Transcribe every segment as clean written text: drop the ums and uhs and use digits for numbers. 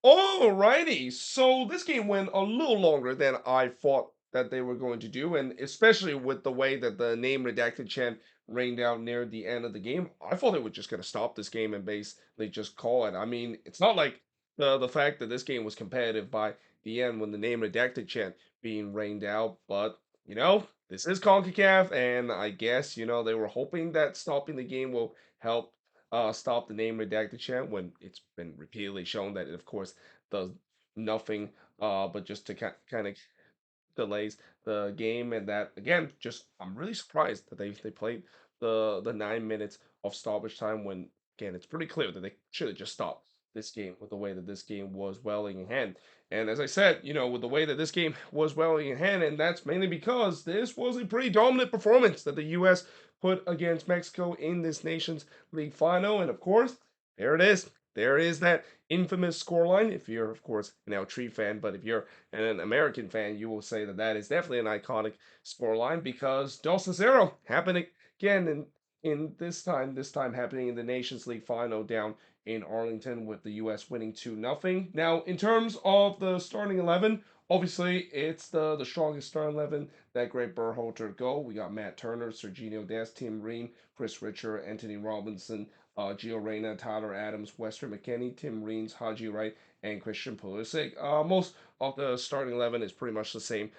Alrighty, so this game went a little longer than I thought that they were going to do, and especially with the way that the name redacted chant rained out near the end of the game, I thought they were just going to stop this game and basically just call it. I mean, it's not like the fact that this game was competitive by the end when the name redacted chant being rained out, but this is CONCACAF, and I guess they were hoping that stopping the game will help stop the name redacted chant when it's been repeatedly shown that it, of course, does nothing but just to kind of delays the game. And that again, just I'm really surprised that they played the 9 minutes of stoppage time when again it's pretty clear that they should have just stopped this game with the way that this game was welling in hand. And as I said, with the way that this game was welling in hand, and that's mainly because this was a pretty dominant performance that the U.S. put against Mexico in this Nations League final. And of course, there it is. There is that infamous scoreline. If you're, of course, an El Tri fan, but if you're an American fan, you will say that that is definitely an iconic scoreline because Dos to 0 happened again in this time happening in the Nations League final down in Arlington with the U.S. winning 2-0. Now, in terms of the starting 11, obviously it's the strongest starting 11 that Greg Berhalter go. We got Matt Turner, Serginho Dest, Tim Ream, Chris Richard, Anthony Robinson, Gio Reyna, Tyler Adams, Wester McKennie, Tim Reams, Haji Wright, and Christian Pulisic. Most of the starting 11 is pretty much the same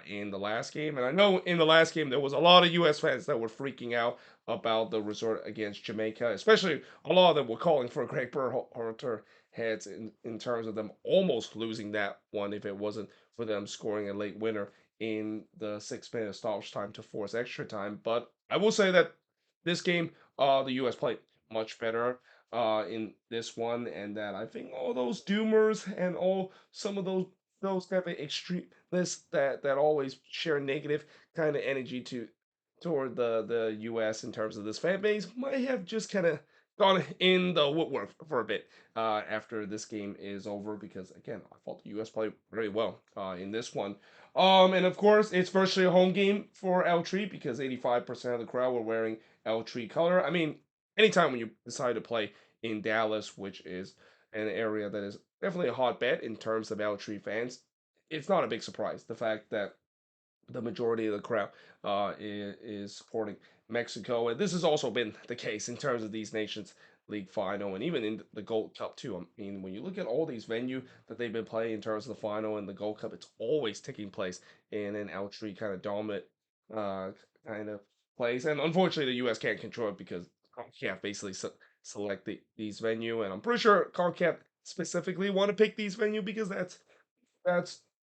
in the last game. And I know in the last game there was a lot of U.S. fans that were freaking out about the result against Jamaica, especially a lot of them were calling for Greg Berhalter heads in terms of them almost losing that one if it wasn't for them scoring a late winner in the 6 minute stoppage time to force extra time. But I will say that this game, the U.S. played much better in this one, and that I think all those doomers and all some of those kind of extremists that always share negative kind of energy toward the U.S. in terms of this fan base might have just kind of gone in the woodwork for a bit after this game is over because again I thought the U.S. played very well in this one. And of course it's virtually a home game for El Tri because 85% of the crowd were wearing El Tri color. I mean, anytime when you decide to play in Dallas, which is an area that is definitely a hotbed in terms of El Tri fans, it's not a big surprise. The fact that the majority of the crowd is supporting Mexico, and this has also been the case in terms of these Nations League final and even in the Gold Cup too. I mean, when you look at all these venues that they've been playing in terms of the final and the Gold Cup, it's always taking place in an El Tri kind of dominant uh, kind of place. And unfortunately, the U.S. can't control it because CONCACAF basically select these venue, and I'm pretty sure CONCACAF specifically want to pick these venue because that's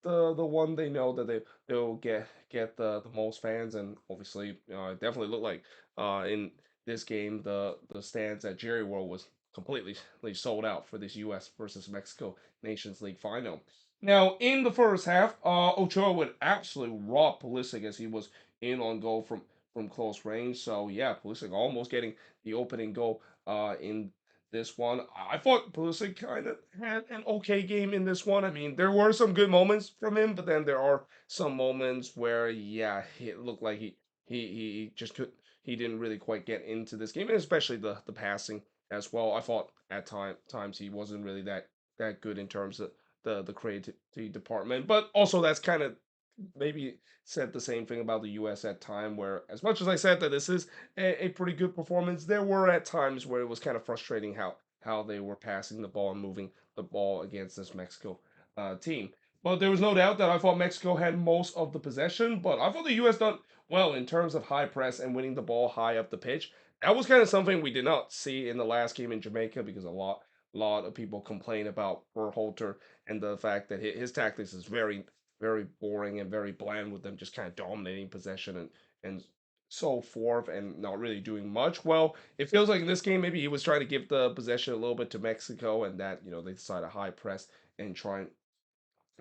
the one they know that they'll get the most fans. And obviously it definitely looked like in this game the stands at Jerry World was completely sold out for this US versus Mexico Nations League final. Now in the first half, Ochoa would absolutely rob Pulisic as he was in on goal from close range. So yeah, Pulisic almost getting the opening goal in this one. I thought Pulisic kind of had an okay game in this one. I mean, there were some good moments from him, but then there are some moments where, yeah, it looked like he just could he didn't really quite get into this game, and especially the passing as well. I thought at times he wasn't really that good in terms of the creativity department, but also that's kind of maybe said the same thing about the US at time where as much as I said that this is a pretty good performance, there were at times where it was kind of frustrating how they were passing the ball and moving the ball against this Mexico team. But there was no doubt that I thought Mexico had most of the possession, but I thought the US done well in terms of high press and winning the ball high up the pitch. That was kind of something we did not see in the last game in Jamaica because a lot of people complain about Berhalter and the fact that his tactics is very boring and very bland with them just kind of dominating possession and so forth and not really doing much. Well, it feels like in this game maybe he was trying to give the possession a little bit to Mexico and that they decided high press and trying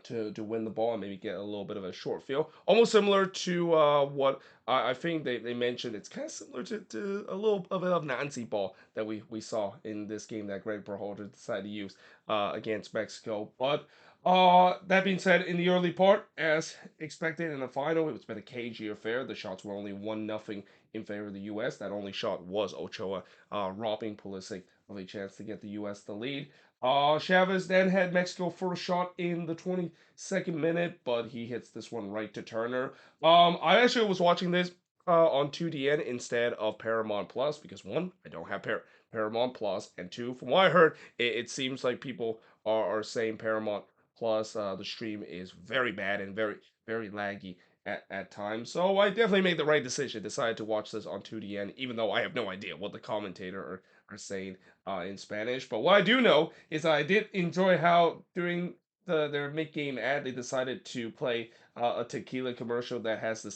to win the ball and maybe get a little bit of a short field. Almost similar to what I think they mentioned. It's kind of similar to a little bit of Nancy ball that we saw in this game that Greg Berhalter decided to use against Mexico. But that being said, in the early part, as expected in the final, it's been a cagey affair. The shots were only 1-0 in favor of the U.S. That only shot was Ochoa robbing Pulisic of a chance to get the U.S. the lead. Chavez then had Mexico for a shot in the 22nd minute, but he hits this one right to Turner. I actually was watching this on 2DN instead of Paramount Plus because one, I don't have Paramount Plus, and two, from what I heard, it seems like people are saying Paramount Plus, the stream is very bad and very laggy at times. So I definitely made the right decision, decided to watch this on 2DN, even though I have no idea what the commentator are saying in Spanish. But what I do know is I did enjoy how during their mid game ad they decided to play a tequila commercial that has the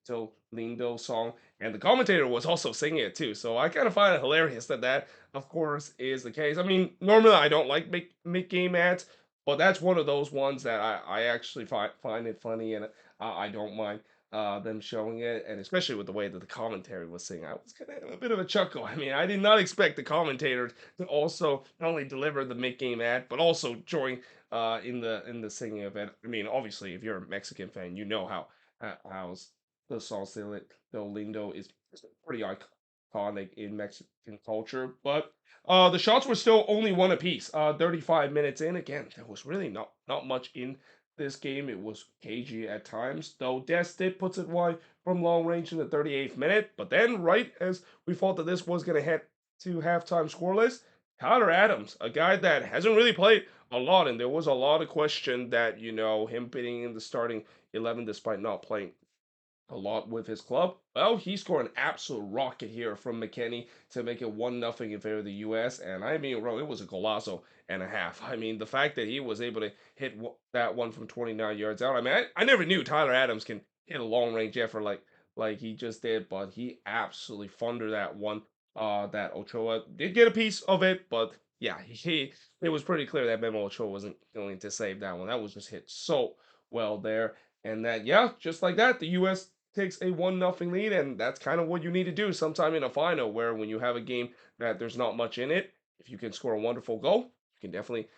So Lindo song, and the commentator was also singing it too. So I kind of find it hilarious that that, of course, is the case. I mean, normally I don't like mid game ads, but that's one of those ones that I actually find it funny, and I don't mind them showing it, and especially with the way that the commentary was singing, I was kind of a bit of a chuckle. I mean, I did not expect the commentator to also not only deliver the mid game ad, but also join in the singing of it. I mean, obviously, if you're a Mexican fan, you know how the salsa del lindo is pretty iconic in Mexican culture. But the shots were still only one apiece. 35 minutes in, again, there was really not much in this game. It was cagey at times, though Des did puts it wide from long range in the 38th minute. But then, right as we thought that this was going to head to halftime scoreless, Tyler Adams, a guy that hasn't really played a lot, and there was a lot of question that, him being in the starting 11 despite not playing a lot with his club. Well, he scored an absolute rocket here from McKennie to make it 1-0 in favor of the U.S. And I mean, bro, it was a golazo and a half. I mean, the fact that he was able to hit that one from 29 yards out. I mean, I never knew Tyler Adams can hit a long range effort like he just did, but he absolutely thundered that one. That Ochoa did get a piece of it, but yeah, it was pretty clear that Memo Ochoa wasn't going to save that one. That was just hit so well there. And that, yeah, just like that, the U.S. takes a 1-0 lead, and that's kind of what you need to do sometime in a final, where when you have a game that there's not much in it, if you can score a wonderful goal, you can definitely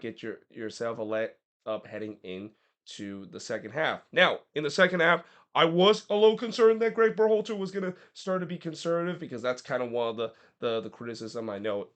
get yourself a leg up heading into the second half. Now, in the second half, I was a little concerned that Greg Berhalter was going to start to be conservative, because that's kind of one of the criticism I know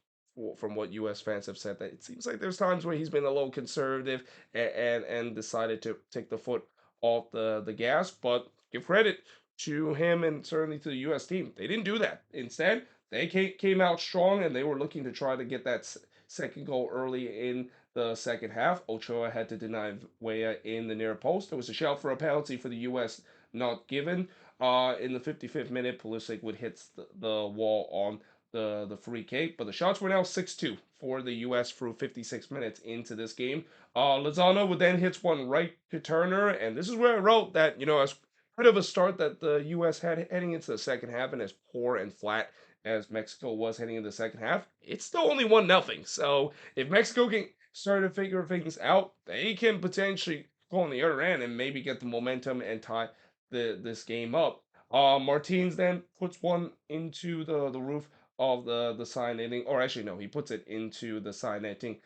from what U.S. fans have said, that it seems like there's times where he's been a little conservative and decided to take the foot off the gas. But give credit to him and certainly to the U.S. team. They didn't do that. Instead, they came out strong, and they were looking to try to get that second goal early in the second half. Ochoa had to deny Weah in the near post. There was a shout for a penalty for the U.S. not given. In the 55th minute, Pulisic would hit the wall on the free kick, but the shots were now 6-2 for the U.S. through 56 minutes into this game. Lozano would then hit one right to Turner, and this is where I wrote that, as bit of a start that the U.S. had heading into the second half, and as poor and flat as Mexico was heading into the second half, it's still only 1-0. So if Mexico can start to figure things out, they can potentially go on the other end and maybe get the momentum and tie this game up. Martins then puts one into the roof of the side netting, or actually no, he puts it into the side netting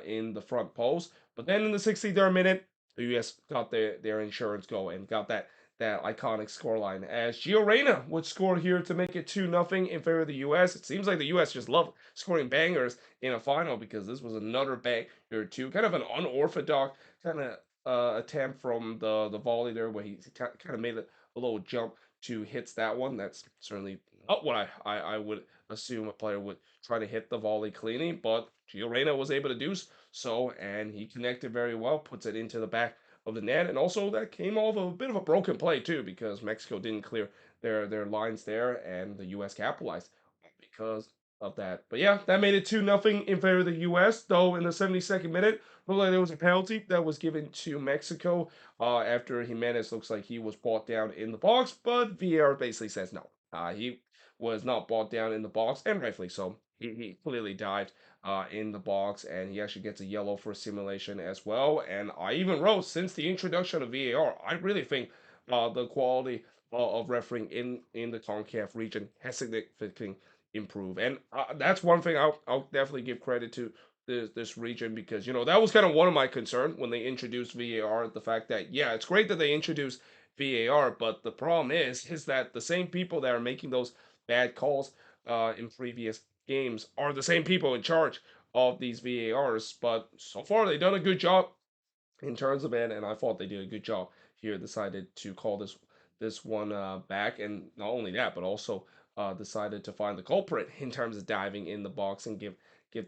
in the front post. But then in the 63rd minute, the U.S. got their insurance goal and got that iconic scoreline, as Gio Reyna would score here to make it 2-0 in favor of the U.S. It seems like the U.S. just love scoring bangers in a final, because this was another banger too, kind of an unorthodox kind of attempt from the volley there, where he kind of made a little jump to hits that one. That's certainly not what I would assume a player would try to hit the volley cleanly, but Gio Reyna was able to do so, and he connected very well, puts it into the back of the net. And also that came off a bit of a broken play too, because Mexico didn't clear their lines there, and the U.S. capitalized because of that. But yeah, that made it 2-0 in favor of the U.S. Though in the 72nd minute, looked like there was a penalty that was given to Mexico after Jimenez looks like he was brought down in the box, but VAR basically says no. He was not brought down in the box, and rightfully so. He clearly dived in the box, and he actually gets a yellow for simulation as well. And I even wrote, since the introduction of VAR, I really think the quality of refereeing in the CONCACAF region has significantly improved. And that's one thing I'll definitely give credit to this region, because that was kind of one of my concern when they introduced VAR. The fact that, yeah, it's great that they introduced VAR, but the problem is that the same people that are making those bad calls in previous games are the same people in charge of these VARs, but so far they've done a good job in terms of it, and I thought they did a good job here. Decided to call this one back, and not only that, but also decided to find the culprit in terms of diving in the box and give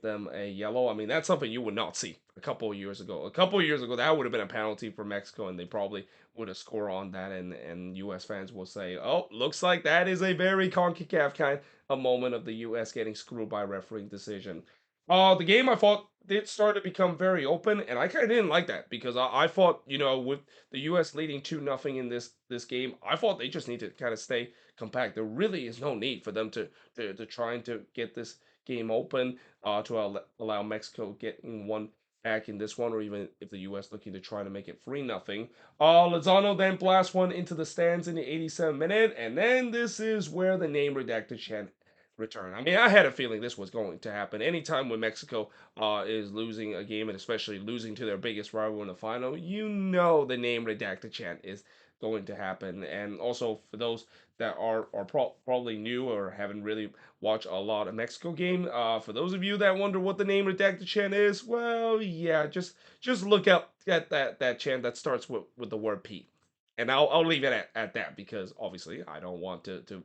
them a yellow. I mean, that's something you would not see a couple of years ago. A couple of years ago, that would have been a penalty for Mexico, and they probably would have scored on that. And U.S. fans will say, "Oh, looks like that is a very CONCACAF kind of moment of the U.S. getting screwed by refereeing decision." The game I thought it started to become very open, and I kind of didn't like that because I thought, with the U.S. leading 2-0 in this game, I thought they just need to kind of stay compact. There really is no need for them to trying to get this game open, to allow Mexico getting one back in this one, or even if the U.S. looking to try to make it 3-0. Lozano then blasts one into the stands in the 87th minute, and then this is where the name redacted chant return. I mean, I had a feeling this was going to happen. Anytime when Mexico is losing a game, and especially losing to their biggest rival in the final, you know the name redacted chant is going to happen. And also for those that are probably new or haven't really watched a lot of Mexico game, for those of you that wonder what the name redacted chant is, well, yeah, just look up at that chant that starts with the word P. And I'll leave it at that because obviously I don't want to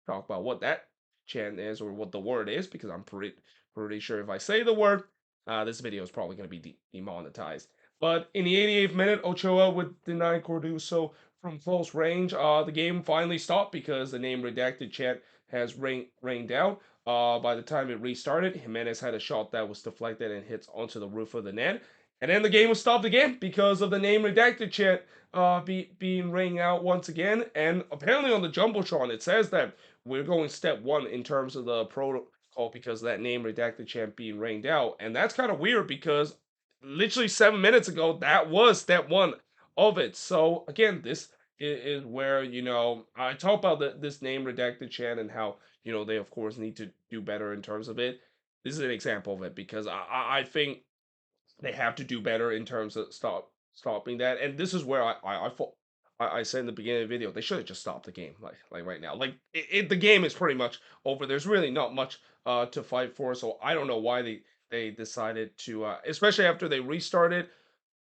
talk about what that chant is or what the word is because I'm pretty sure if I say the word, this video is probably going to be demonetized. But in the 88th minute, Ochoa would deny Corduso from close range. The game finally stopped because the name redacted chant has rained out. By the time it restarted, Jimenez had a shot that was deflected and hits onto the roof of the net. And then the game was stopped again because of the name redacted chant being rang out once again. And apparently on the Jumbotron, it says that we're going step one in terms of the protocol because of that name redacted chant being rained out. And that's kind of weird because literally 7 minutes ago, that was step one of it. So again, this is where, I talk about this name redacted chant and how, they of course need to do better in terms of it. This is an example of it because I think they have to do better in terms of stopping that. And this is where I said in the beginning of the video they should have just stopped the game like right now. Like the game is pretty much over. There's really not much to fight for. So I don't know why they decided to, especially after they restarted.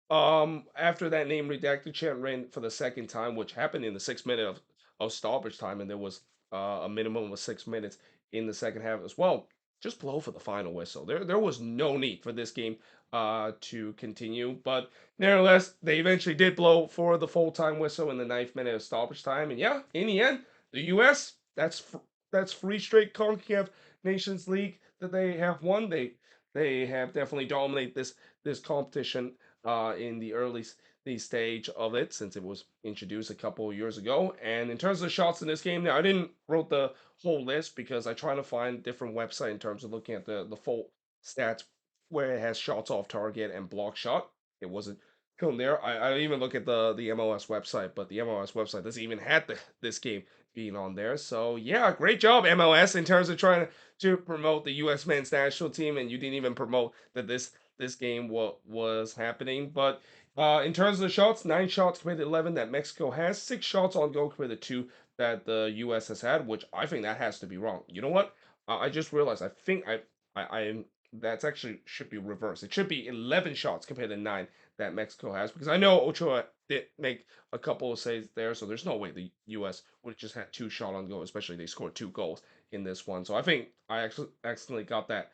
After that name redacted chant ran for the second time, which happened in the 6 minute of stoppage time, and there was a minimum of 6 minutes in the second half as well. Just blow for the final whistle. There was no need for this game to continue, but nevertheless, they eventually did blow for the full time whistle in the ninth minute of stoppage time, and yeah, in the end, the U.S. That's three straight CONCACAF Nations League that they have won. They have definitely dominated this competition in the the stage of it since it was introduced a couple of years ago. And in terms of shots in this game, now I didn't wrote the whole list because I try to find different website in terms of looking at the full stats where it has shots off target and block shot. It wasn't shown there. I even look at the MLS website, but the MLS website doesn't even have this game being on there. So yeah, great job MLS in terms of trying to promote the U.S. men's national team, and you didn't even promote that this game was happening. But in terms of the shots, 9 shots compared to 11 that Mexico has, 6 shots on goal compared to 2 that the U.S. has had, which I think that has to be wrong. You know what? I just realized. I think I am. That's actually should be reversed. It should be 11 shots compared to 9 that Mexico has because I know Ochoa did make a couple of saves there, so there's no way the U.S. would have just had 2 shot on goal, especially they scored 2 goals in this one. So I think I actually accidentally got that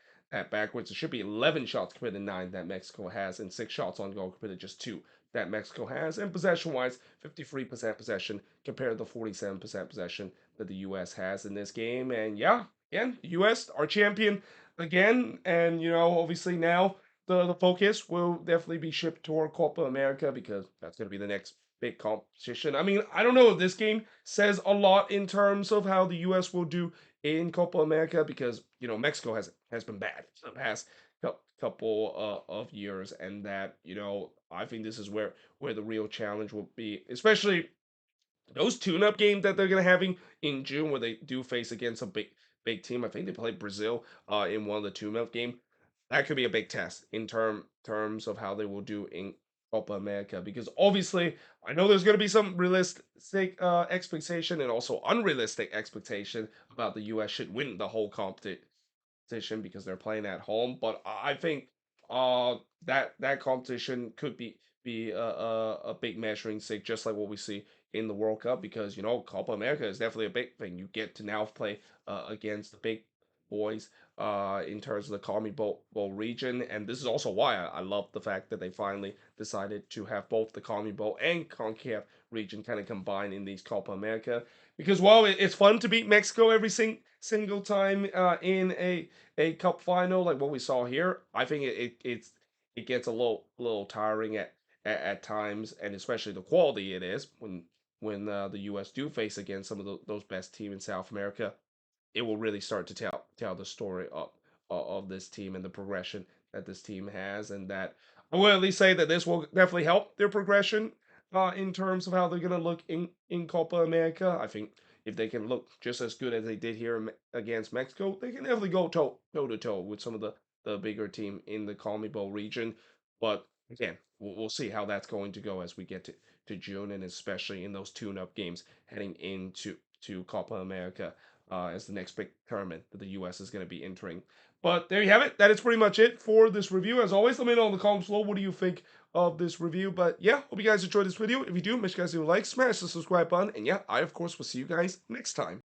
backwards. It should be 11 shots compared to 9 that Mexico has, and 6 shots on goal compared to just 2 that Mexico has. And possession wise, 53% possession compared to 47% possession that the U.S. has in this game. And yeah, again, U.S. our champion again. And obviously now the focus will definitely be shipped toward Copa America because that's going to be the next big competition. I mean, I don't know if this game says a lot in terms of how the U.S. will do in Copa America because Mexico has been bad for the past couple of years, and that I think this is where the real challenge will be, especially those tune-up games that they're gonna having in June, where they do face against a big team. I think they played Brazil in one of the tune-up game. That could be a big test in terms of how they will do in Copa America, because obviously I know there's gonna be some realistic expectation and also unrealistic expectation about the U.S. should win the whole competition competition because they're playing at home. But I think that competition could be a big measuring stick, just like what we see in the World Cup, because Copa America is definitely a big thing. You get to now play against the big boys in terms of the CONMEBOL region, and this is also why I love the fact that they finally decided to have both the CONMEBOL and CONCACAF region kind of combined in these Copa America. Because while it's fun to beat Mexico every single time in a cup final like what we saw here, I think it gets a little tiring at times, and especially the quality it is when the U.S. do face against some of those best team in South America. It will really start to tell the story of this team and the progression that this team has, and that I will at least say that this will definitely help their progression in terms of how they're gonna look in Copa America. I think if they can look just as good as they did here against Mexico, they can definitely go toe to toe with some of the bigger team in the CONMEBOL region. But again, we'll see how that's going to go as we get to June, and especially in those tune-up games heading into Copa America as the next big tournament that the U.S. is going to be entering. But there you have it. That is pretty much it for this review. As always, let me know in the comments below what do you think of this review. But yeah, hope you guys enjoyed this video. If you do, make sure you guys do like, smash the subscribe button, and yeah, I of course will see you guys next time.